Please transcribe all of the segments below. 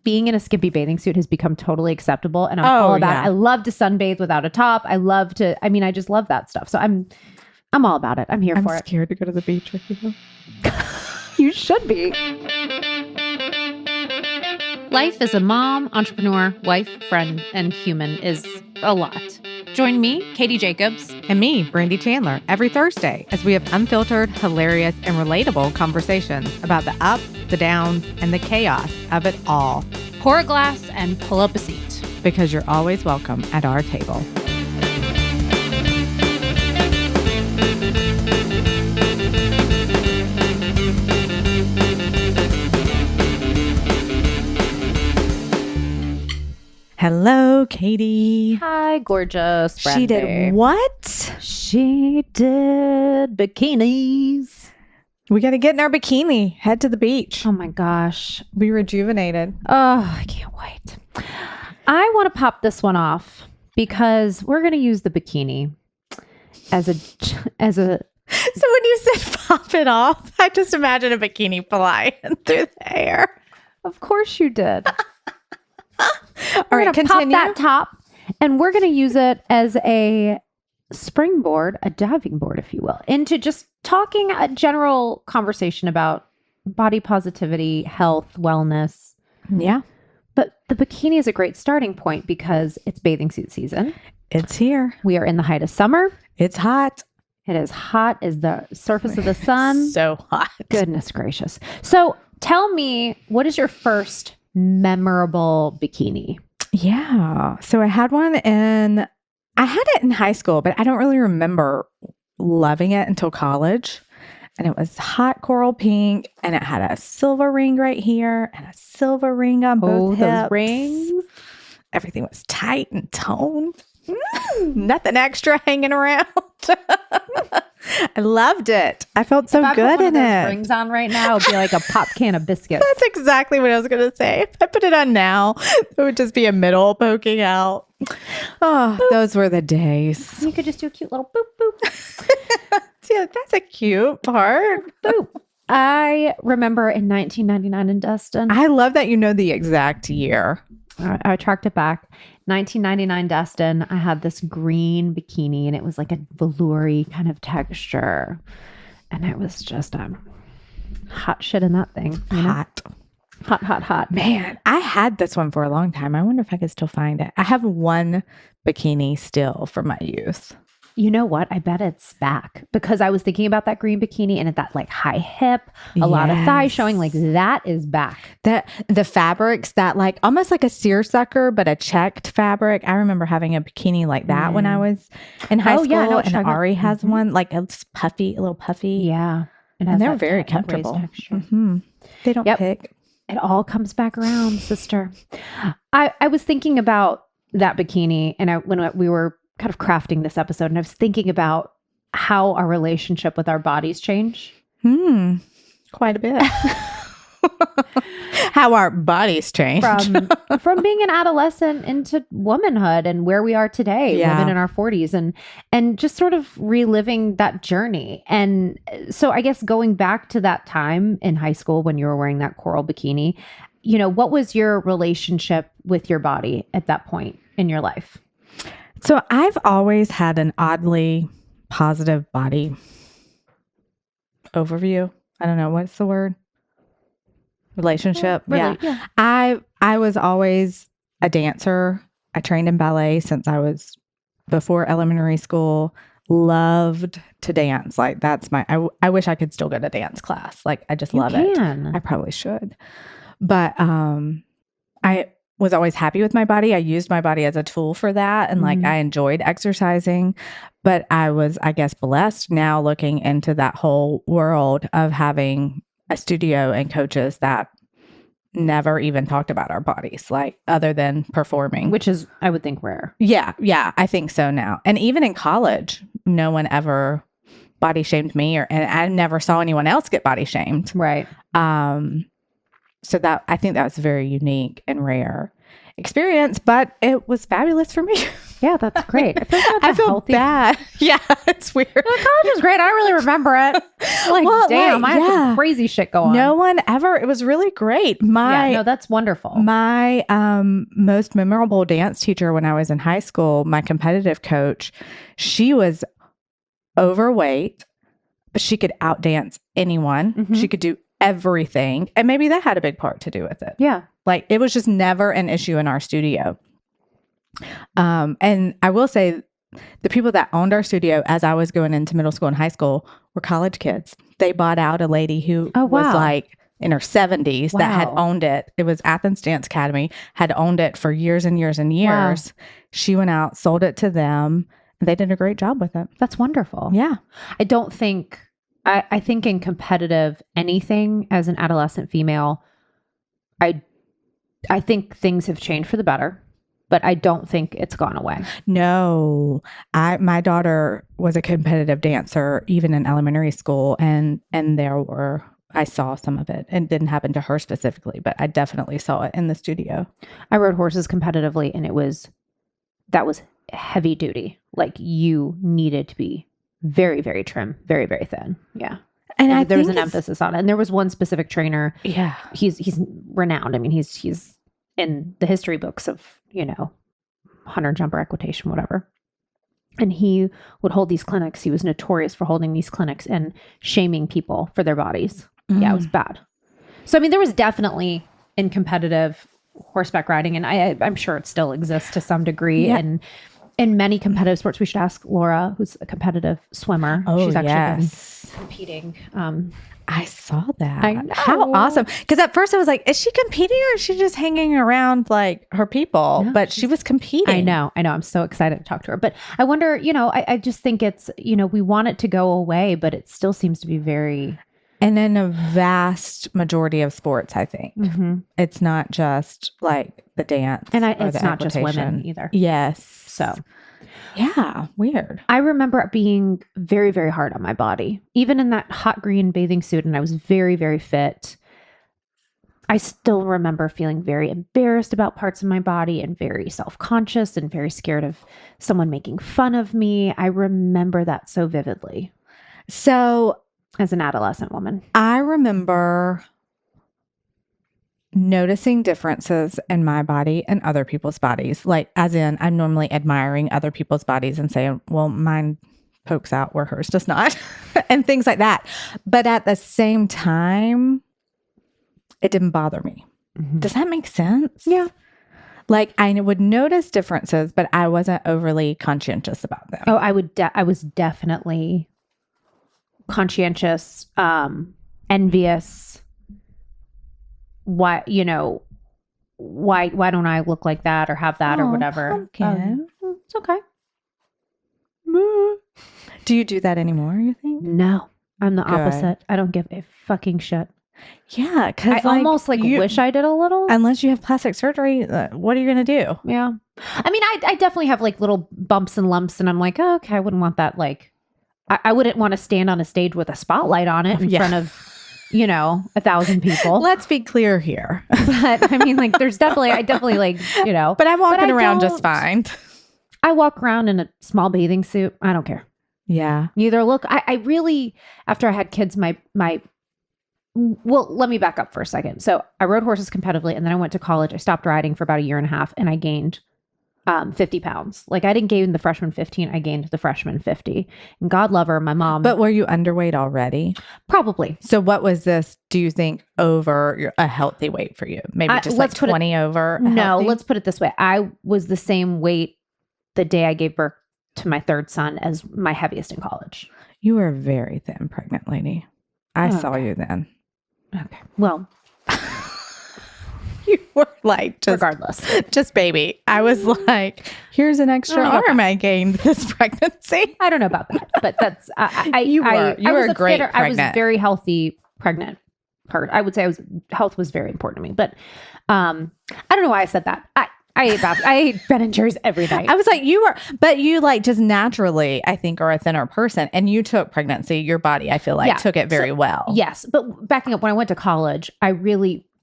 being in a skimpy bathing suit has become totally acceptable. And I'm all about it. I love to sunbathe without a top. I just love that stuff. So I'm all about it. I'm here for it. I'm scared to go to the beach with you. You should be. Life as a mom, entrepreneur, wife, friend, and human is a lot. Join me, Katie Jacobs. And me, Brandy Chandler, every Thursday as we have unfiltered, hilarious, and relatable conversations about the ups, the downs, and the chaos of it all. Pour a glass and pull up a seat. Because you're always welcome at our table. Hello, Katie. Hi, gorgeous Brandy. She did what? She did bikinis. We got to get in our bikini, head to the beach. Oh my gosh. Be rejuvenated. Oh, I can't wait. I want to pop this one off because we're going to use the bikini as a. So when you said pop it off, I just imagine a bikini flying through the air. Of course you did. All right, continue. Pop that top, and we're going to use it as a springboard, a diving board, if you will, into just talking a general conversation about body positivity, health, wellness. Yeah. But the bikini is a great starting point because it's bathing suit season. It's here. We are in the height of summer. It's hot. It is hot as the surface of the sun. So hot. Goodness gracious. So tell me, what is your first memorable bikini? Yeah. So I had it in high school, but I don't really remember loving it until college. And it was hot coral pink, and it had a silver ring right here and a silver ring on both hips. Those rings. Everything was tight and toned. Nothing extra hanging around. I loved it. I felt so good in it. Rings on right now, it'd be like a pop can of biscuits. That's exactly what I was going to say. If I put it on now, it would just be a middle poking out. Oh, boop. Those were the days. You could just do a cute little boop, boop. Yeah, that's a cute part. Boop. I remember in 1999 in Destin. I love that you know the exact year. I tracked it back. 1999 Destin. I had this green bikini, and it was like a velour-y kind of texture. And it was just hot shit in that thing. Hot. Hot, hot, hot. Man, I had this one for a long time. I wonder if I could still find it. I have one bikini still from my youth. You know what? I bet it's back because I was thinking about that green bikini and at that like high hip, a lot of thigh showing, like that is back. The fabrics that like almost like a seersucker, but a checked fabric. I remember having a bikini like that when I was in high school. Yeah, and Ari has one like it's puffy, a little puffy. Yeah. And they're very comfortable. Mm-hmm. They don't pick. It all comes back around, sister. I was thinking about that bikini and when we were kind of crafting this episode, and I was thinking about how our relationship with our bodies change. Quite a bit. How our bodies change. From being an adolescent into womanhood and where we are today, women in our 40s, and just sort of reliving that journey. And so I guess going back to that time in high school when you were wearing that coral bikini, you know, what was your relationship with your body at that point in your life? So I've always had an oddly positive body overview. I don't know. What's the word? Relationship. Yeah. I was always a dancer. I trained in ballet since I was before elementary school. Loved to dance. Like that's I wish I could still go to dance class. Like I just love it. I probably should. But I was always happy with my body. I used my body as a tool for that. And like, I enjoyed exercising, but I was, I guess, blessed now looking into that whole world of having a studio and coaches that never even talked about our bodies, like other than performing. Which is, I would think, rare. Yeah. I think so now. And even in college, no one ever body shamed me and I never saw anyone else get body shamed. Right. So I think that was a very unique and rare experience, but it was fabulous for me. Yeah, that's great. I feel bad. Yeah, it's weird. College was great. I don't really remember it. Damn, I had some crazy shit going on. No one ever. It was really great. No, that's wonderful. My most memorable dance teacher when I was in high school, my competitive coach, she was overweight, but she could outdance anyone. Mm-hmm. She could do everything. And maybe that had a big part to do with it. Yeah. Like it was just never an issue in our studio. And I will say the people that owned our studio as I was going into middle school and high school were college kids. They bought out a lady who was like in her 70s that had owned it. It was Athens Dance Academy, had owned it for years and years and years. Wow. She went out, sold it to them, and they did a great job with it. That's wonderful. Yeah. I think in competitive anything as an adolescent female, I think things have changed for the better. But I don't think it's gone away. No, my daughter was a competitive dancer even in elementary school, and I saw some of it. It didn't happen to her specifically, but I definitely saw it in the studio. I rode horses competitively, and that was heavy duty. Like you needed to be very, very trim, very, very thin. Yeah. And there was an emphasis on it. And there was one specific trainer. Yeah. He's renowned. I mean, he's in the history books of, 100 jumper equitation, whatever. And he would hold these clinics. He was notorious for holding these clinics and shaming people for their bodies. Mm. Yeah, it was bad. So, I mean, there was definitely in competitive horseback riding, and I'm sure it still exists to some degree. Yeah. And in many competitive sports, we should ask Laura, who's a competitive swimmer. Oh, she's actually been competing. I saw that. I know. How awesome. Because at first I was like, is she competing or is she just hanging around like her people? No, but she was competing. I know. I'm so excited to talk to her. But I wonder, I just think it's, we want it to go away, but it still seems to be very... And in a vast majority of sports, I think. Mm-hmm. It's not just like the dance. And it's not just women either. Yes. So... Yeah, weird. I remember being very, very hard on my body, even in that hot green bathing suit, and I was very, very fit. I still remember feeling very embarrassed about parts of my body and very self-conscious and very scared of someone making fun of me. I remember that so vividly. So, as an adolescent woman, I remember noticing differences in my body and other people's bodies. Like, as in, I'm normally admiring other people's bodies and saying, well, mine pokes out where hers does not, and things like that. But at the same time, it didn't bother me. Mm-hmm. Does that make sense? Yeah. Like, I would notice differences, but I wasn't overly conscientious about them. Oh, I was definitely conscientious, envious. Why don't I look like that or have that or whatever? It's okay. Do you do that anymore, you think? No, I'm the opposite. I don't give a fucking shit. Yeah, because I almost wish I did a little. Unless you have plastic surgery, what are you going to do? Yeah. I mean, I definitely have like little bumps and lumps, and I'm like, oh, okay, I wouldn't want that. Like, I wouldn't want to stand on a stage with a spotlight on it in front of 1,000 people. Let's be clear here. But I mean, like, I definitely like, But I'm walking around just fine. I walk around in a small bathing suit. I don't care. Yeah. Neither look. I really, after I had kids, well, let me back up for a second. So I rode horses competitively, and then I went to college. I stopped riding for about a year and a half, and I gained 50 pounds. Like, I didn't gain the freshman 15. I gained the freshman 50. And God love her, my mom. But were you underweight already? Probably. So what was this, do you think, over a healthy weight for you? Maybe just like 20 over? No, let's put it this way. I was the same weight the day I gave birth to my third son as my heaviest in college. You were a very thin pregnant lady. I saw you then. Okay. Well... You were like, regardless, baby. I was like, here's an extra arm I gained this pregnancy. I don't know about that, but that's, you were great pregnant. I was very healthy pregnant. I would say health was very important to me, but I don't know why I said that. I ate Ben and Jerry's every night. I was like, but you like just naturally, I think, are a thinner person, and you took pregnancy, your body, I feel like took it very well. Yes. But backing up, when I went to college, I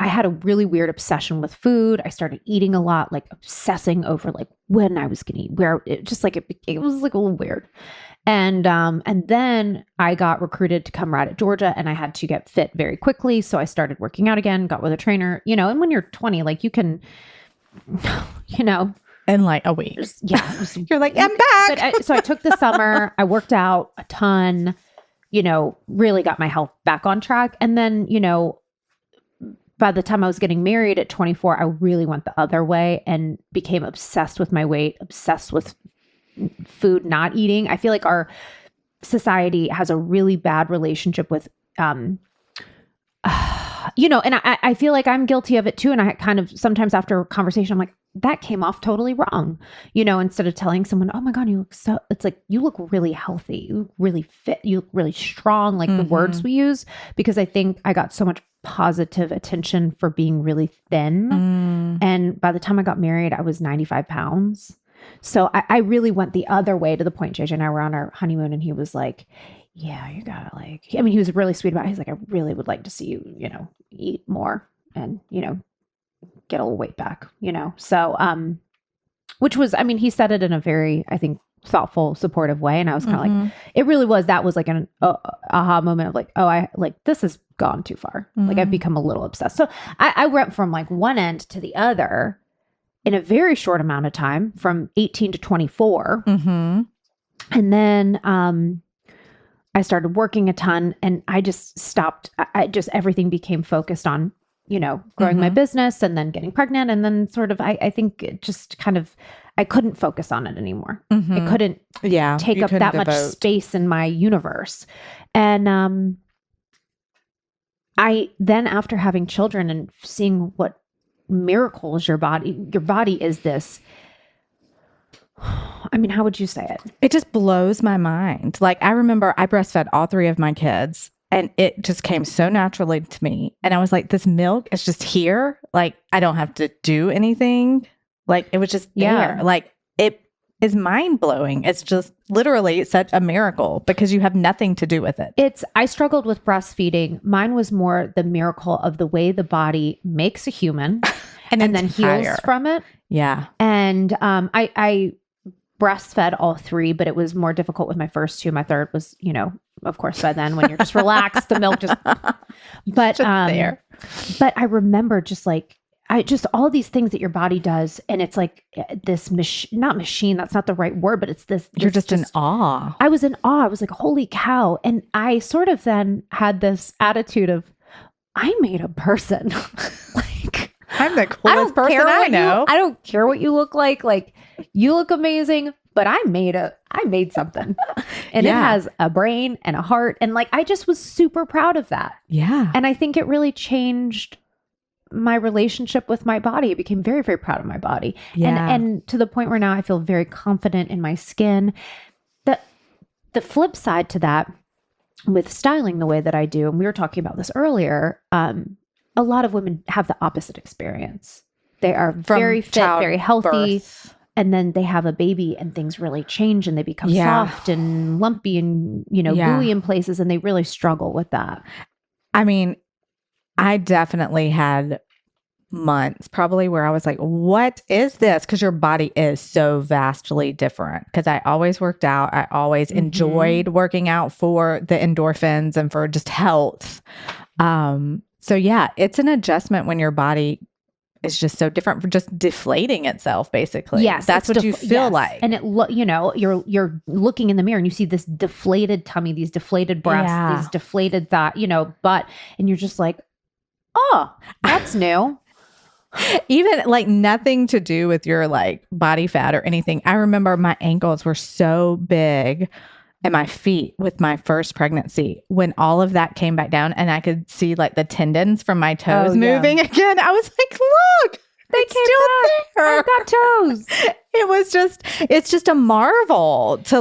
I had a really weird obsession with food. I started eating a lot, like obsessing over like when I was going to eat, where it just like, it was like a little weird. And then I got recruited to come ride at Georgia, and I had to get fit very quickly. So I started working out again, got with a trainer, and when you're 20, like you can, in like a week. You're like, I'm back. So I took the summer, I worked out a ton, really got my health back on track. And then, by the time I was getting married at 24, I really went the other way and became obsessed with my weight, obsessed with food, not eating. I feel like our society has a really bad relationship with, and I feel like I'm guilty of it too. And I kind of sometimes after a conversation, I'm like, that came off totally wrong. Instead of telling someone, oh my God, it's like, you look really healthy. You look really fit. You look really strong. Like the words we use, because I think I got so much positive attention for being really thin. And by the time I got married, I was 95 pounds. So I really went the other way, to the point JJ and I were on our honeymoon, and he was like, yeah, you gotta he was really sweet about it. He's like, I really would like to see you, eat more and, get a little weight back, So, which was, he said it in a very, I think, thoughtful, supportive way. And I was kind of like, it really was, that was like an aha moment of like, oh, this has gone too far. Like I've become a little obsessed. So I went from like one end to the other in a very short amount of time, from 18 to 24. And then, I started working a ton, and I just stopped. Everything became focused on, growing my business and then getting pregnant. And then sort of, I think it just kind of, I couldn't focus on it anymore. I couldn't take up that much space in my universe. And, I then, after having children and seeing what miracles your body is this, how would you say it? It just blows my mind. Like, I remember I breastfed all 3 of my kids, and it just came so naturally to me. And I was like, this milk is just here. Like, I don't have to do anything. Like, it was just there. Like, it is mind blowing. It's just literally such a miracle because you have nothing to do with it. I struggled with breastfeeding. Mine was more the miracle of the way the body makes a human and then heals from it. Yeah. And I breastfed all 3, but it was more difficult with my first 2. My third was, of course, by then when you're just relaxed, the milk just, but, there. But I remember just like, all these things that your body does. And it's like this not machine, that's not the right word, but it's this. You're just in awe. I was in awe. I was like, holy cow. And I sort of then had this attitude of, I made a person. Like, I'm the coolest person I know. I don't care what you look like. Like, you look amazing, but I made something. And it has a brain and a heart. And like, I just was super proud of that. Yeah. And I think it really changed my relationship with my body. I became very, very proud of my body. Yeah. And to the point where now I feel very confident in my skin. The flip side to that, with styling the way that I do, and we were talking about this earlier, a lot of women have the opposite experience. They are very fit, very healthy. Birth. And then they have a baby and things really change and they become soft and lumpy and, gooey in places, and they really struggle with that. I definitely had months probably where I was like, what is this? Because your body is so vastly different. Because I always worked out. I always enjoyed working out for the endorphins and for just health. So yeah, it's an adjustment when your body is just so different, for just deflating itself, basically. Yes. That's what you feel like. And you're looking in the mirror and you see this deflated tummy, these deflated breasts, these deflated butt. And you're just like, oh, that's new. Even like nothing to do with your like body fat or anything. I remember my ankles were so big and my feet with my first pregnancy, when all of that came back down and I could see like the tendons from my toes moving again. I was like, look, they came back. There. I've got toes. It's just a marvel to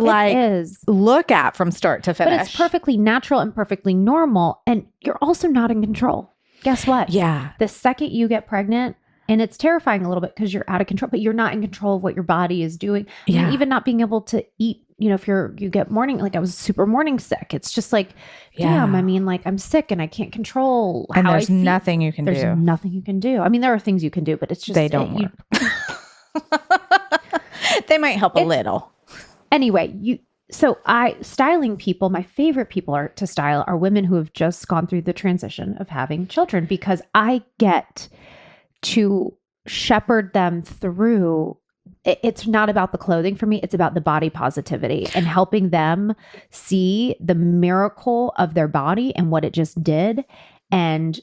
look at from start to finish. But it's perfectly natural and perfectly normal. And you're also not in control. Guess what? Yeah. The second you get pregnant, and it's terrifying a little bit because you're out of control, but you're not in control of what your body is doing. Yeah. Even not being able to eat, if you get morning, like I was super morning sick. It's just like, damn, I mean, like I'm sick and I can't control and how there's nothing you can do. There's nothing you can do. I mean, there are things you can do, but it's just, they don't work. They might help a little. Anyway, styling people, my favorite people to style are women who have just gone through the transition of having children, because I get to shepherd them through. It's not about the clothing for me. It's about the body positivity and helping them see the miracle of their body and what it just did. And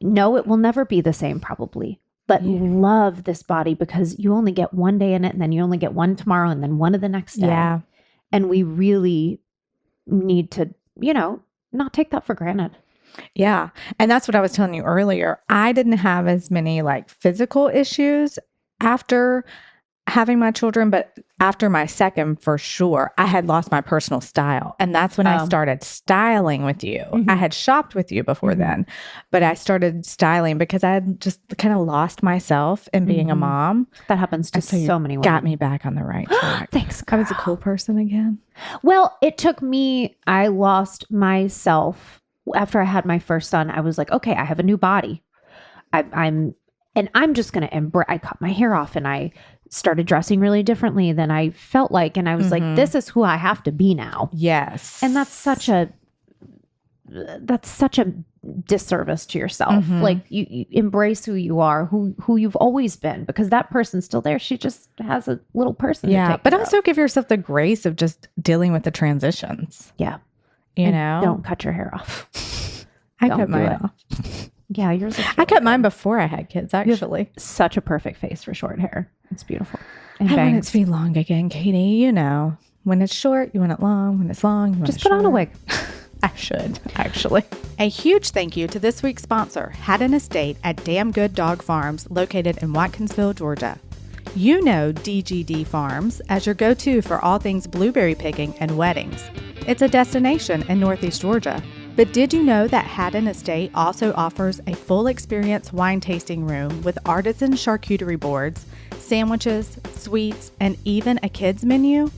no, it will never be the same probably, but love this body, because you only get one day in it, and then you only get one tomorrow, and then one of the next day. Yeah. And we really need to, not take that for granted. Yeah. And that's what I was telling you earlier. I didn't have as many like physical issues after having my children, but after my second, for sure, I had lost my personal style. And that's when I started styling with you. I had shopped with you before then, but I started styling because I had just kind of lost myself in being a mom. That happens to so many women. Got me back on the right track. Thanks, girl. I was a cool person again. Well, it took me, I lost myself after I had my first son. I was like, okay, I have a new body. I'm just going to embrace. I cut my hair off and I started dressing really differently than I felt like. And I was like, this is who I have to be now. Yes. And that's such a disservice to yourself. Like you embrace who you are, who you've always been, because that person's still there. She just has a little person. Yeah. But also give yourself the grace of just dealing with the transitions. Yeah. You know, don't cut your hair off. I cut mine off. Yeah, yours is I cut mine before I had kids, actually. Such a perfect face for short hair. It's beautiful. And I want it to be long again, Katie. You know, when it's short, you want it long. When it's long, you want just it put short. on a wig. I should, actually. A huge thank you to this week's sponsor, Haddon Estate at Damn Good Dog Farms, located in Watkinsville, Georgia. You know DGD Farms as your go-to for all things blueberry picking and weddings. It's a destination in Northeast Georgia. But did you know that Haddon Estate also offers a full experience wine tasting room with artisan charcuterie boards, sandwiches, sweets, and even a kids menu?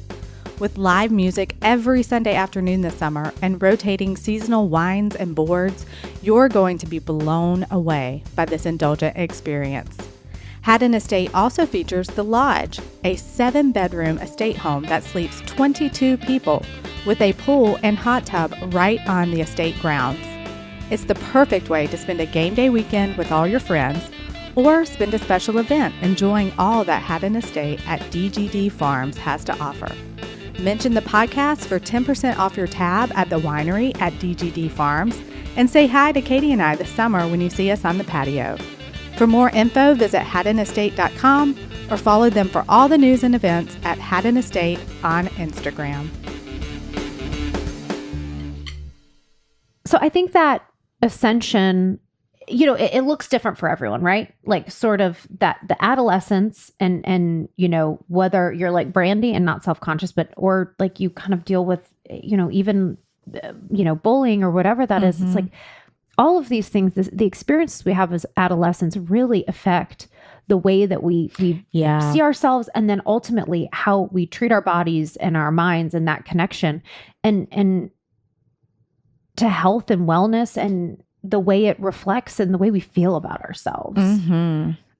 With live music every Sunday afternoon this summer and rotating seasonal wines and boards, you're going to be blown away by this indulgent experience. Haddon Estate also features The Lodge, a 7-bedroom estate home that sleeps 22 people with a pool and hot tub right on the estate grounds. It's the perfect way to spend a game day weekend with all your friends, or spend a special event enjoying all that Haddon Estate at DGD Farms has to offer. Mention the podcast for 10% off your tab at the winery at DGD Farms, and say hi to Katie and I this summer when you see us on the patio. For more info, visit haddonestate.com or follow them for all the news and events at Haddon Estate on Instagram. So I think that ascension, it looks different for everyone, right? Like sort of that the adolescence and whether you're like Brandy and not self-conscious, or like you kind of deal with, even, bullying or whatever that is. It's like all of these things, the experiences we have as adolescents really affect the way that we see ourselves, and then ultimately how we treat our bodies and our minds and that connection and to health and wellness and the way it reflects and the way we feel about ourselves.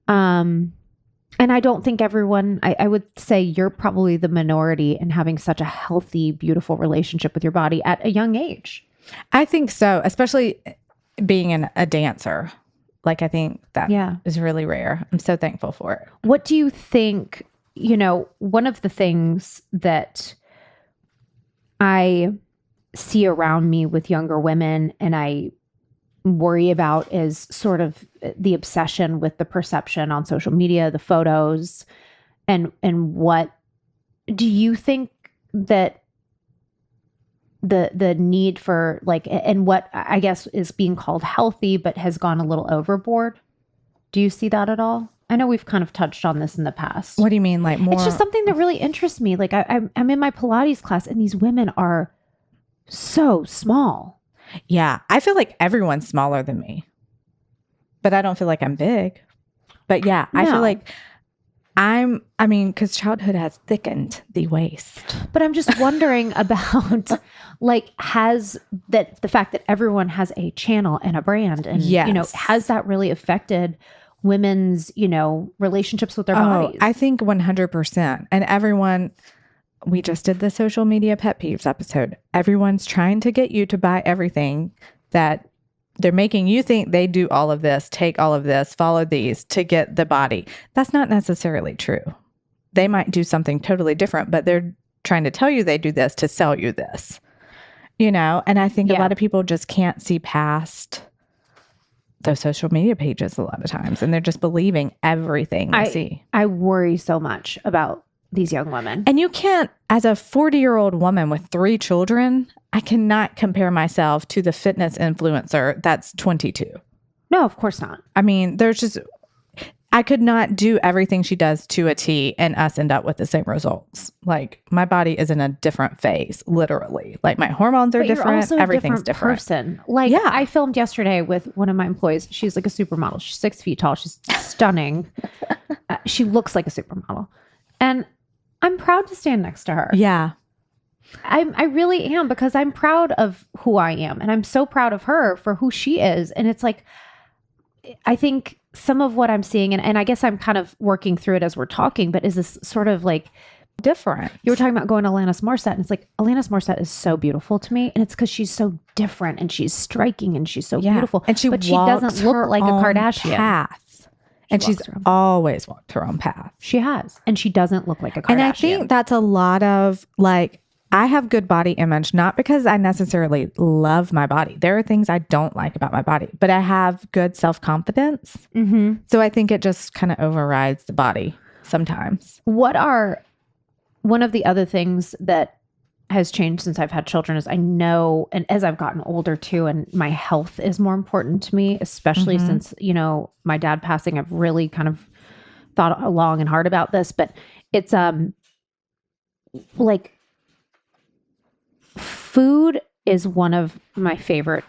And I don't think everyone, I would say you're probably the minority in having such a healthy, beautiful relationship with your body at a young age. I think so, especially being a dancer. Like, I think that is really rare. I'm so thankful for it. What do you think, one of the things that I see around me with younger women and I worry about is sort of the obsession with the perception on social media, the photos, and what do you think that the need for and what I guess is being called healthy, but has gone a little overboard? Do you see that at all? I know we've kind of touched on this in the past. What do you mean? Like more? It's just something that really interests me. Like I'm in my Pilates class and these women are so small. Yeah. I feel like everyone's smaller than me, but I don't feel like I'm big. But yeah, I feel like because childhood has thickened the waist. But I'm just wondering about like, the fact that everyone has a channel and a brand and, has that really affected women's, relationships with their bodies? I think 100%. And everyone, we just did the social media pet peeves episode. Everyone's trying to get you to buy everything that they're making you think they do all of this, take all of this, follow these to get the body. That's not necessarily true. They might do something totally different, but they're trying to tell you they do this to sell you this, and I think a lot of people just can't see past those social media pages a lot of times, and they're just believing everything they see. I worry so much about these young women. And you can't, as a 40-year-old woman with 3 children, I cannot compare myself to the fitness influencer that's 22. No, of course not. I mean, I could not do everything she does to a T and us end up with the same results. Like, my body is in a different phase, literally. Like, my hormones are different. You're also everything's a different. Person. Like, I filmed yesterday with one of my employees. She's like a supermodel. She's 6 feet tall. She's stunning. She looks like a supermodel. And I'm proud to stand next to her. Yeah. I really am, because I'm proud of who I am. And I'm so proud of her for who she is. And it's like, I think some of what I'm seeing, and I guess I'm kind of working through it as we're talking, but is this sort of like different. You were talking about going to Alanis Morissette, and it's like, Alanis Morissette is so beautiful to me. And it's because she's so different and she's striking and she's so beautiful. And she doesn't look like a Kardashian. Path. And she's always walked her own path. She has. And she doesn't look like a Kardashian. And I think that's a lot of like, I have good body image, not because I necessarily love my body. There are things I don't like about my body, but I have good self-confidence. Mm-hmm. So I think it just kind of overrides the body sometimes. One of the other things that has changed since I've had children is I know, and as I've gotten older too, and my health is more important to me, especially since, my dad passing, I've really kind of thought long and hard about this, but it's, like, food is one of my favorite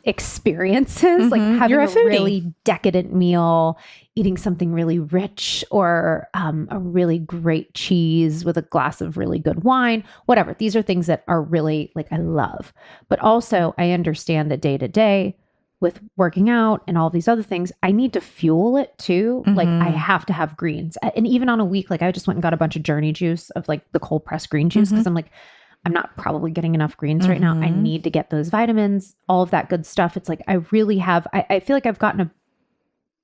experiences, like having a really decadent meal, eating something really rich, or a really great cheese with a glass of really good wine, whatever. These are things that are really like I love. But also I understand that day to day with working out and all these other things, I need to fuel it too. Like I have to have greens. And even on a week, like I just went and got a bunch of Journey juice of like the cold pressed green juice, because I'm like, I'm not probably getting enough greens right now. I need to get those vitamins, all of that good stuff. It's like, I really have, I feel like I've gotten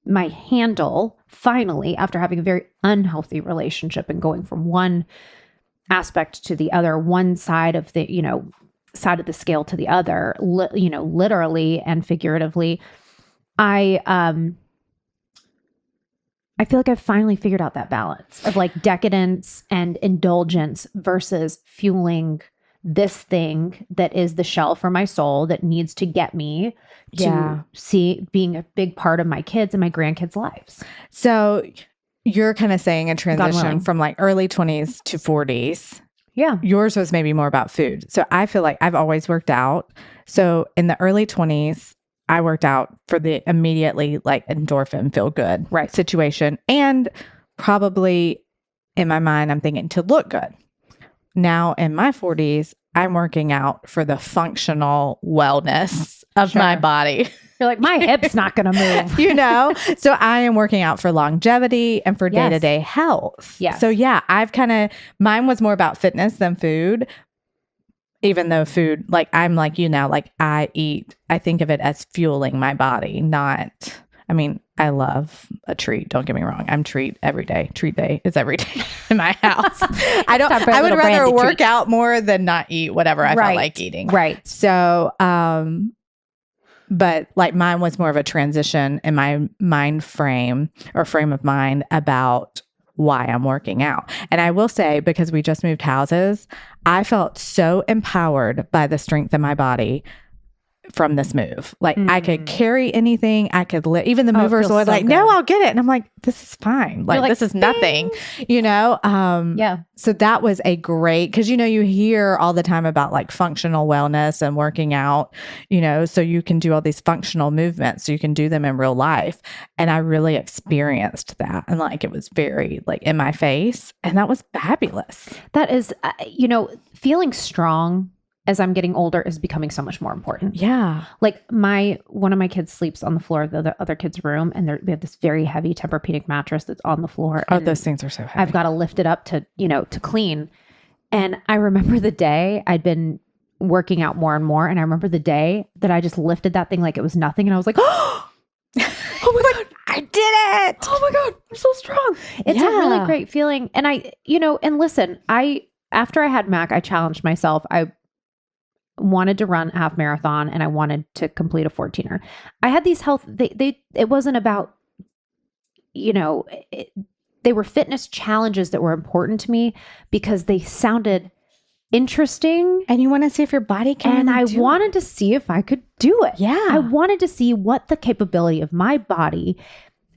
my handle finally after having a very unhealthy relationship and going from one aspect to the other, one side of the, side of the scale to the other, literally and figuratively. I feel like I've finally figured out that balance of like decadence and indulgence versus fueling this thing that is the shell for my soul that needs to get me to see being a big part of my kids and my grandkids' lives. So you're kind of saying a transition from like early 20s to 40s. Yeah. Yours was maybe more about food. So I feel like I've always worked out. So in the early 20s, I worked out for the immediately like endorphin feel good situation. And probably in my mind, I'm thinking to look good. Now in my 40s, I'm working out for the functional wellness of my body. You're like, my hip's not going to move. So I am working out for longevity and for day-to-day health. Yes. So mine was more about fitness than food. Even though food, like I'm like you now, like I think of it as fueling my body, I love a treat. Don't get me wrong. I'm treat every day. Treat day is every day in my house. I would rather work out more than not eat whatever I felt like eating. Right. So, but like mine was more of a transition in my mind frame or frame of mind about why I'm working out. And I will say, because we just moved houses, I felt so empowered by the strength of my body from this move. Like I could carry anything. I could even the movers were like, good. no, I'll get it. And I'm like, this is fine. Like this is "Bing." nothing, you know? Yeah. So that was a great, cause you know, you hear all the time about like functional wellness and working out, you know, so you can do all these functional movements, so you can do them in real life. And I really experienced that. And like, it was very like in my face, and that was fabulous. That is, you know, feeling strong as I'm getting older is becoming so much more important. Yeah. Like one of my kids sleeps on the floor of the other kid's room, and we have this very heavy Tempur-Pedic mattress that's on the floor. Oh, those things are so heavy. I've got to lift it up to, you know, to clean. And I remember the day I'd been working out more and more. And I remember the day that I just lifted that thing like it was nothing. And I was like, oh my God, I did it. Oh my God, I'm so strong. It's a really great feeling. And and listen, after I had Mac, I challenged myself. I wanted to run a half marathon, and I wanted to complete a 14er. I had these it wasn't about, you know, they were fitness challenges that were important to me because they sounded interesting. And you want to see if your body can. And I wanted to see if I could do it. Yeah. I wanted to see what the capability of my body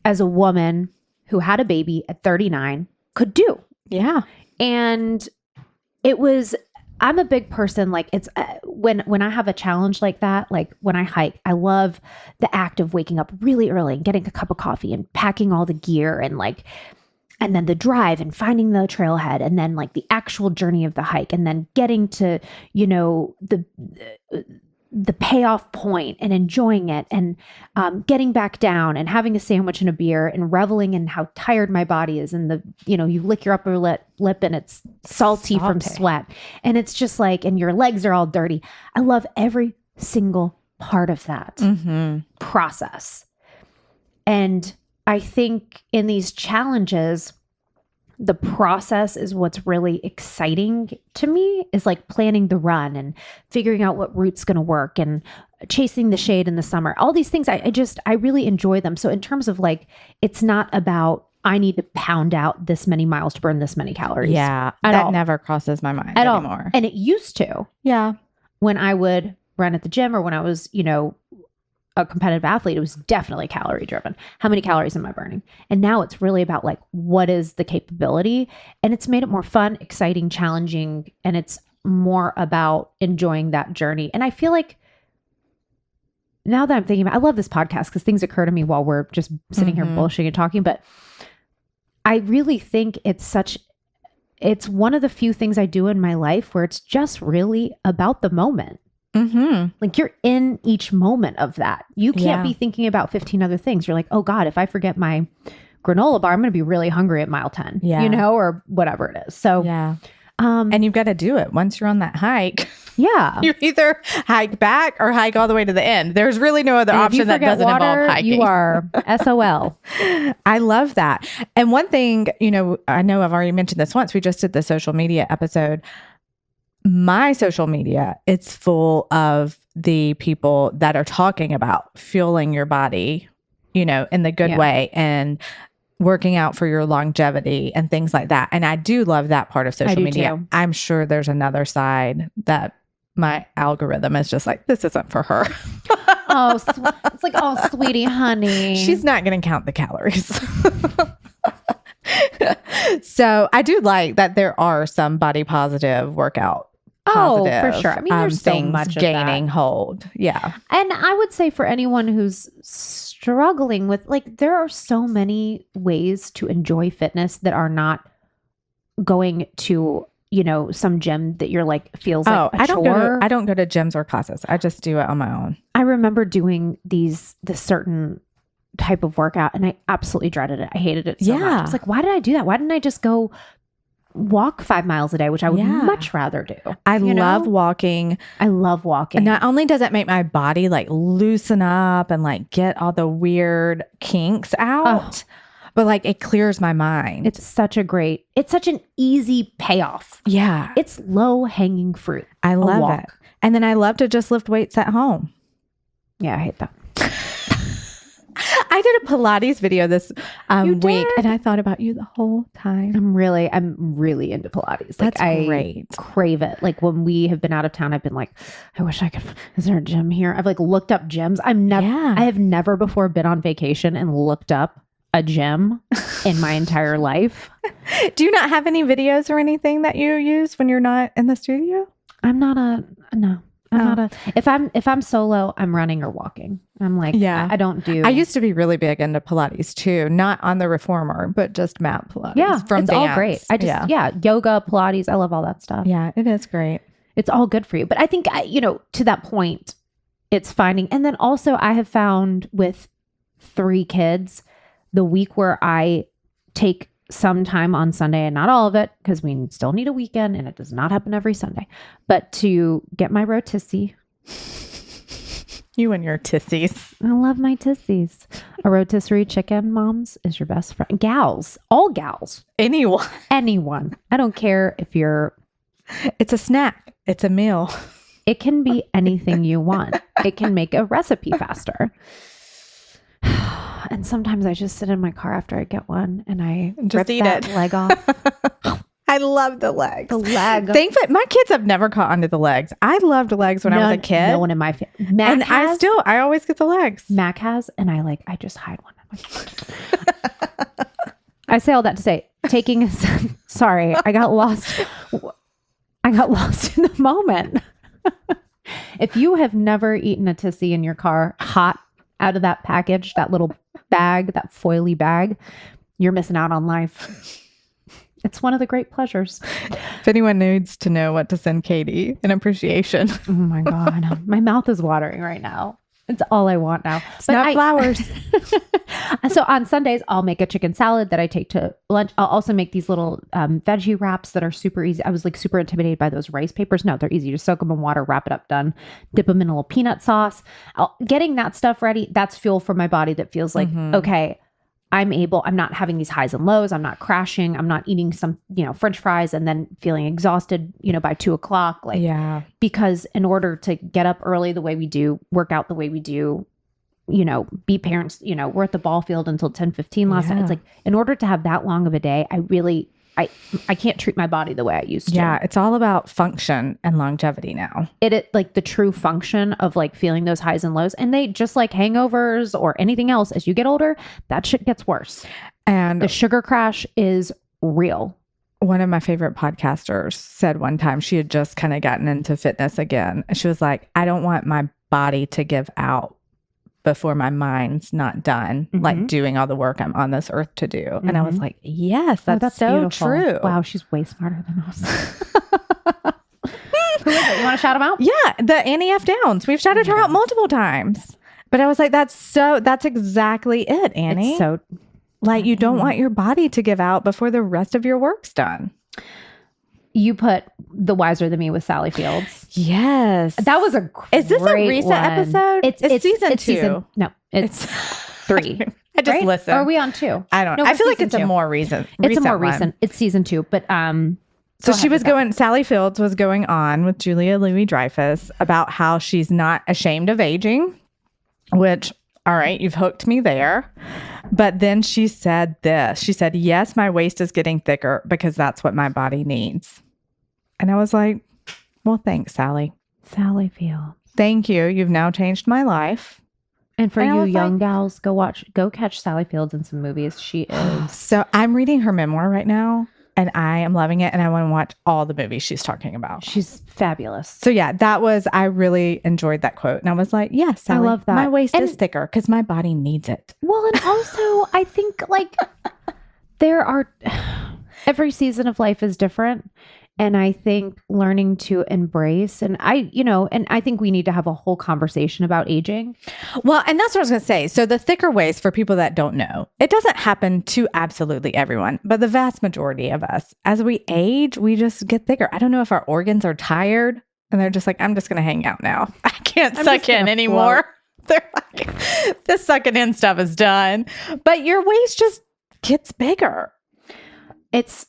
as a woman who had a baby at 39 could do. Yeah. And I'm a big person. Like it's when I have a challenge like that, like when I hike, I love the act of waking up really early and getting a cup of coffee and packing all the gear and then the drive and finding the trailhead, and then like the actual journey of the hike, and then getting to, you know, the payoff point and enjoying it, and getting back down and having a sandwich and a beer and reveling in how tired my body is. And you lick your upper lip and it's salty from sweat. And it's just like, and your legs are all dirty. I love every single part of that process. And I think in these challenges, the process is what's really exciting to me, is like planning the run and figuring out what route's going to work and chasing the shade in the summer. All these things, I really enjoy them. So in terms of like, it's not about, I need to pound out this many miles to burn this many calories. Yeah. That never crosses my mind anymore. And it used to. Yeah. When I would run at the gym, or when I was, you know, a competitive athlete, it was definitely calorie driven. How many calories am I burning? And now it's really about like, what is the capability? And it's made it more fun, exciting, challenging. And it's more about enjoying that journey. And I feel like now that I'm thinking about, I love this podcast because things occur to me while we're just sitting here bullshitting and talking. But I really think it's one of the few things I do in my life where it's just really about the moment. Like you're in each moment of that. You can't be thinking about 15 other things. You're like, oh God, if I forget my granola bar, I'm going to be really hungry at mile 10, you know, or whatever it is. So, and you've got to do it once you're on that hike. Yeah. You either hike back or hike all the way to the end. There's really no other option that doesn't involve hiking. You are SOL. I love that. And one thing, you know I've already mentioned this once. We just did the social media episode. My social media, it's full of the people that are talking about fueling your body, you know, in the good way, and working out for your longevity and things like that. And I do love that part of social media. Too. I'm sure there's another side that my algorithm is just like, this isn't for her. It's like, oh, sweetie, honey. She's not going to count the calories. So I do like that there are some body positive workout. For sure. I mean, there's so much gaining of that. Hold. Yeah. And I would say for anyone who's struggling with, like, there are so many ways to enjoy fitness that are not going to, you know, some gym that you're like, feels like a chore. I don't go to gyms or classes. I just do it on my own. I remember doing this certain type of workout, and I absolutely dreaded it. I hated it so much. I was like, why did I do that? Why didn't I just go walk 5 miles a day, which I would much rather do. I love walking. I love walking. And not only does it make my body like loosen up and like get all the weird kinks out, but like it clears my mind. It's such an easy payoff. Yeah. It's low hanging fruit. I love it. And then I love to just lift weights at home. Yeah, I hate that. I did a Pilates video this week, and I thought about you the whole time. I'm really into Pilates. Like, That's great. I crave it. Like when we have been out of town, I've been like, I wish I could. Is there a gym here? I've like looked up gyms. I have never before been on vacation and looked up a gym in my entire life. Do you not have any videos or anything that you use when you're not in the studio? I'm not a, if I'm solo, I'm running or walking. I'm like, I don't do. I used to be really big into Pilates too, not on the reformer, but just mat Pilates. Yeah. From it's dance. all great. I just, yoga, Pilates. I love all that stuff. Yeah, it is great. It's all good for you. But I think, to that point, it's finding, and then also I have found with 3 kids, the week where I take some time on Sunday, and not all of it, because we still need a weekend and it does not happen every Sunday, but to get my rotisserie. You and your tissies. I love my tissies. A rotisserie chicken, moms, is your best friend. Gals, all gals. Anyone. I don't care if you're. It's a snack. It's a meal. It can be anything you want. It can make a recipe faster. And sometimes I just sit in my car after I get one and I just rip that leg off. I love the legs. The leg. Thankfully, my kids have never caught onto the legs. I loved legs when I was a kid. No one in my family. And I always get the legs. Mac has, and I just hide one. I say all that to say, sorry, I got lost. I got lost in the moment. If you have never eaten a Tissie in your car, hot out of that package, that little bag, that foily bag, you're missing out on life. It's one of the great pleasures. If anyone needs to know what to send Katie in appreciation. Oh my God. My mouth is watering right now. It's all I want now. It's not flowers. So on Sundays, I'll make a chicken salad that I take to lunch. I'll also make these little veggie wraps that are super easy. I was like super intimidated by those rice papers. No, they're easy. Just soak them in water, wrap it up, done. Dip them in a little peanut sauce. Getting that stuff ready, that's fuel for my body that feels like, okay, I'm not having these highs and lows. I'm not crashing. I'm not eating some, French fries and then feeling exhausted, by 2:00. Because in order to get up early the way we do, work out the way we do, be parents, we're at the ball field until 10:15 last night. It's like, in order to have that long of a day, I can't treat my body the way I used to. Yeah. It's all about function and longevity now. It like the true function of like feeling those highs and lows, and they just like hangovers or anything else. As you get older, that shit gets worse. And the sugar crash is real. One of my favorite podcasters said one time she had just kind of gotten into fitness again. And she was like, I don't want my body to give out before my mind's not done, like doing all the work I'm on this earth to do. And I was like, yes, that's so beautiful. true. Wow, she's way smarter than us. Who is it? You want to shout them out? Yeah, the Annie F. Downs. We've shouted her out multiple times. But I was like, that's exactly it, Annie. It's so like, you don't want your body to give out before the rest of your work's done. You put The Wiser Than Me with Sally Fields. Yes. That was a great Is this a recent episode? It's season 2. No, it's 3. I just listened. Or are we on 2? I don't know. I feel like it's a more recent. It's a more recent. It's season 2. But so Sally Fields was going on with Julia Louis-Dreyfus about how she's not ashamed of aging, which, all right, you've hooked me there. But then she said this. She said, yes, my waist is getting thicker because that's what my body needs. And I was like, well, thanks, Sally. Sally Fields. Thank you. You've now changed my life. And for you young gals, go catch Sally Fields in some movies. She is. So I'm reading her memoir right now. And I am loving it. And I want to watch all the movies she's talking about. She's fabulous. So yeah, I really enjoyed that quote. And I was like, yes, Sally, I love that. My waist is thicker because my body needs it. Well, and also I think like every season of life is different. And I think learning to embrace, and I think we need to have a whole conversation about aging. Well, and that's what I was going to say. So the thicker waist, for people that don't know, it doesn't happen to absolutely everyone, but the vast majority of us, as we age, we just get thicker. I don't know if our organs are tired and they're just like, I'm just going to hang out now. I can't suck in anymore. They're like, this sucking in stuff is done. But your waist just gets bigger. It's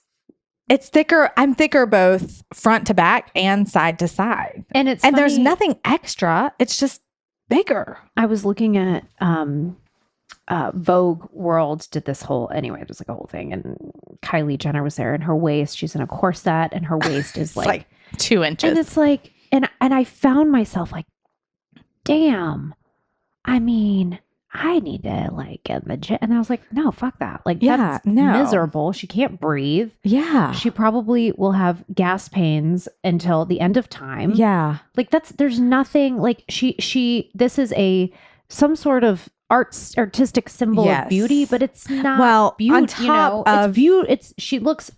thicker. I'm thicker both front to back and side to side. And funny. There's nothing extra. It's just bigger. I was looking at Vogue World did this whole, anyway, it was like a whole thing. And Kylie Jenner was there, and her waist, she's in a corset, and her waist is like 2 inches. And it's like, and I found myself like, damn, I mean, I need to like get in the gym. And I was like, no, fuck that. Like, that's miserable. She can't breathe. Yeah. She probably will have gas pains until the end of time. Yeah. Like there's nothing like this is some sort of artistic symbol of beauty, but it's not beauty. On top of, it's beauty. She looks,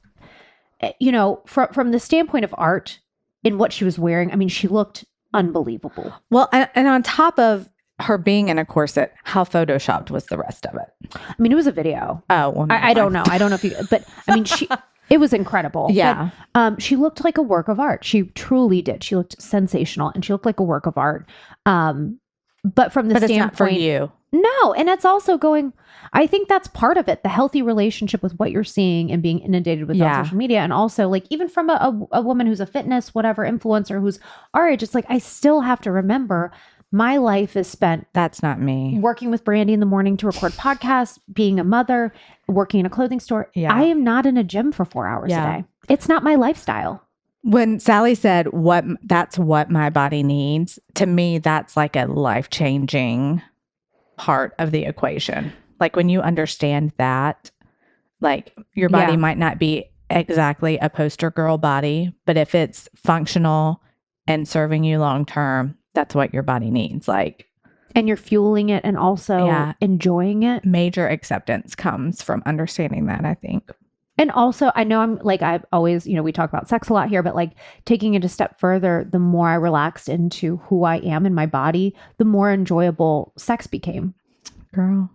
from the standpoint of art in what she was wearing. I mean, she looked unbelievable. Well, and on top of her being in a corset, how photoshopped was the rest of it? I mean, it was a video. Oh, well, I don't know. I don't know if you, but I mean, it was incredible. Yeah. But, she looked like a work of art. She truly did. She looked sensational, and she looked like a work of art. But from the standpoint, it's not for you. No. And it's also I think that's part of it. The healthy relationship with what you're seeing and being inundated with on social media. And also like, even from a woman who's a fitness, whatever influencer who's our age, it's like, I still have to remember my life is spent. That's not me. Working with Brandy in the morning to record podcasts, being a mother, working in a clothing store. Yeah. I am not in a gym for 4 hours a day. It's not my lifestyle. When Sally said that's what my body needs, to me, that's like a life-changing part of the equation. Like when you understand that, like your body might not be exactly a poster girl body, but if it's functional and serving you long-term, that's what your body needs. Like, and you're fueling it and also enjoying it. Major acceptance comes from understanding that, I think. And also, I know I've always, we talk about sex a lot here, but like taking it a step further, the more I relaxed into who I am in my body, the more enjoyable sex became. Girl.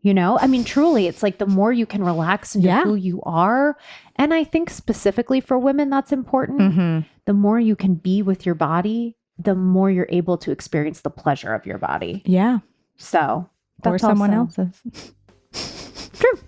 I mean, truly, it's like the more you can relax into who you are. And I think specifically for women, that's important. Mm-hmm. The more you can be with your body, the more you're able to experience the pleasure of your body. Yeah. So or someone else's. True.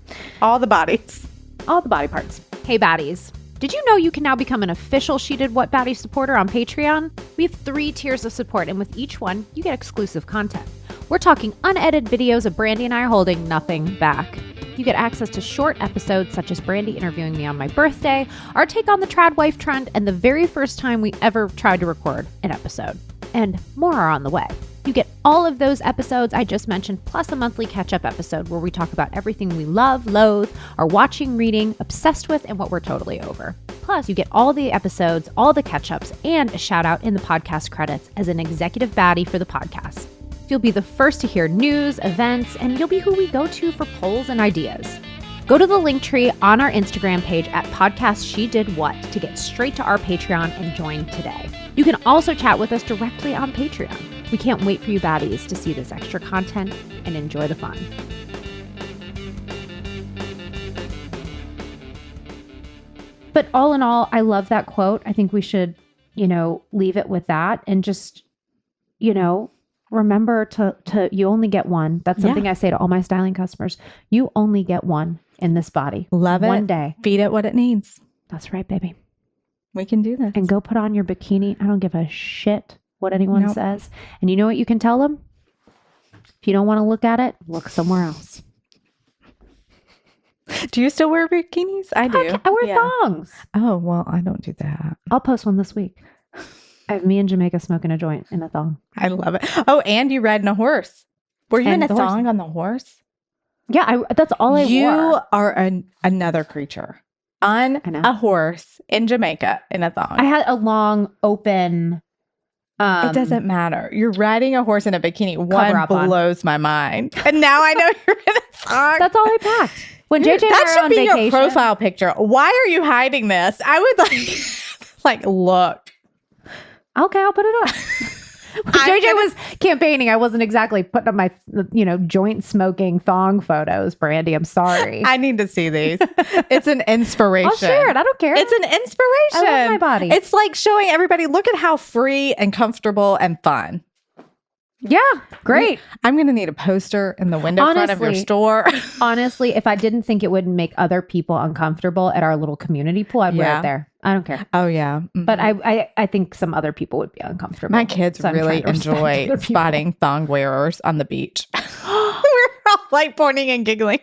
All the bodies. All the body parts. Hey, baddies. Did you know you can now become an official She Did What Baddie supporter on Patreon? We have 3 tiers of support, and with each one, you get exclusive content. We're talking unedited videos of Brandy and I holding nothing back. You get access to short episodes such as Brandy interviewing me on my birthday, our take on the trad wife trend, and the very first time we ever tried to record an episode. And more are on the way. You get all of those episodes I just mentioned, plus a monthly catch-up episode where we talk about everything we love, loathe, are watching, reading, obsessed with, and what we're totally over. Plus, you get all the episodes, all the catch-ups, and a shout-out in the podcast credits as an executive baddie for the podcast. You'll be the first to hear news, events, and you'll be who we go to for polls and ideas. Go to the link tree on our Instagram page at Podcast She Did What to get straight to our Patreon and join today. You can also chat with us directly on Patreon. We can't wait for you baddies to see this extra content and enjoy the fun. But all in all, I love that quote. I think we should, leave it with that and just, remember to you only get one. That's something I say to all my styling customers. You only get one in this body. Love it. One day. Feed it what it needs. That's right, baby. We can do this. And go put on your bikini. I don't give a shit what anyone says. And you know what you can tell them? If you don't want to look at it, look somewhere else. Do you still wear bikinis? I do. I wear thongs. Oh, well, I don't do that. I'll post one this week. I have me in Jamaica smoking a joint in a thong. I love it. Oh, and you ride in a horse. Were you in a thong on the horse? Yeah, that's all I wore. You are another creature on a horse in Jamaica in a thong. I had a long, open... it doesn't matter. You're riding a horse in a bikini. One blows my mind. And now I know you're in a thong. That's all I packed. When JJ and that I should on be vacation, your profile picture. Why are you hiding this? I would like look. Okay, I'll put it up. When JJ was campaigning, I wasn't exactly putting up my, joint smoking thong photos, Brandy. I'm sorry. I need to see these. It's an inspiration. I'll share it. I don't care. It's an inspiration. I love my body. It's like showing everybody, look at how free and comfortable and fun. Yeah, great. I'm going to need a poster in the window front of your store. Honestly, if I didn't think it would make other people uncomfortable at our little community pool, I'd wear it there. I don't care. Oh, yeah. Mm-hmm. But I think some other people would be uncomfortable. My kids really enjoy spotting thong wearers on the beach. We're like pointing and giggling.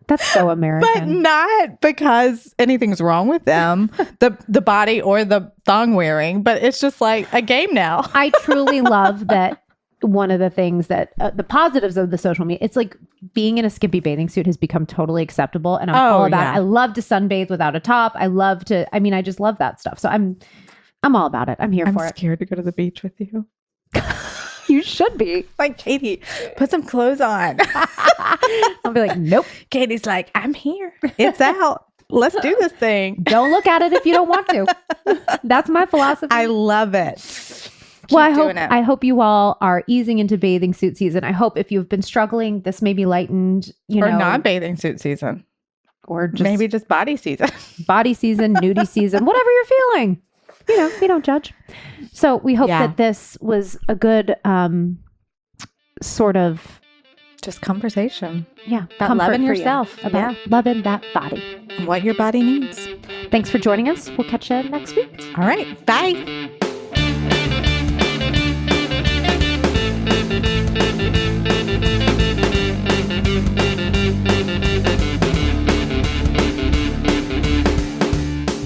That's so American. But not because anything's wrong with them, the body or the thong wearing, but it's just like a game now. I truly love that. One of the things that the positives of the social media, it's like being in a skimpy bathing suit has become totally acceptable. And I'm all about it. I love to sunbathe without a top. I just love that stuff. So I'm all about it. I'm here for it. I'm scared to go to the beach with you. You should be. Like, Katie, put some clothes on. I'll be like, nope. Katie's like, I'm here. It's out. Let's do this thing. Don't look at it if you don't want to. That's my philosophy. I love it. Well, I hope you all are easing into bathing suit season. I hope if you've been struggling, this may be lightened, or not bathing suit season, or just maybe just body season, nudie season, whatever you're feeling. We don't judge. So we hope that this was a good sort of just conversation. Yeah, about loving yourself, about loving that body, and what your body needs. Thanks for joining us. We'll catch you next week. All right, bye.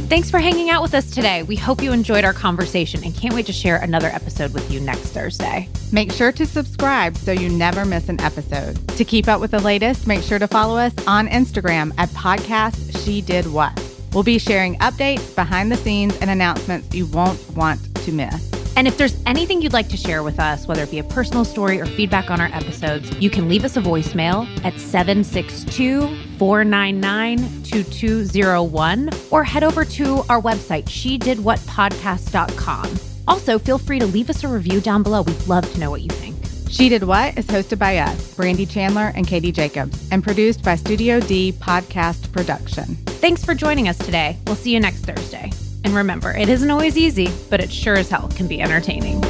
Thanks for hanging out with us today. We hope you enjoyed our conversation and can't wait to share another episode with you next Thursday. Make sure to subscribe so you never miss an episode. To keep up with the latest, make sure to follow us on Instagram at Podcast She Did What. We'll be sharing updates, behind the scenes, and announcements you won't want to miss. And if there's anything you'd like to share with us, whether it be a personal story or feedback on our episodes, you can leave us a voicemail at 762-499-2201 or head over to our website, shedidwhatpodcast.com. Also, feel free to leave us a review down below. We'd love to know what you think. She Did What is hosted by us, Brandy Chandler and Katie Jacobs, and produced by Studio D Podcast Production. Thanks for joining us today. We'll see you next Thursday. And remember, it isn't always easy, but it sure as hell can be entertaining.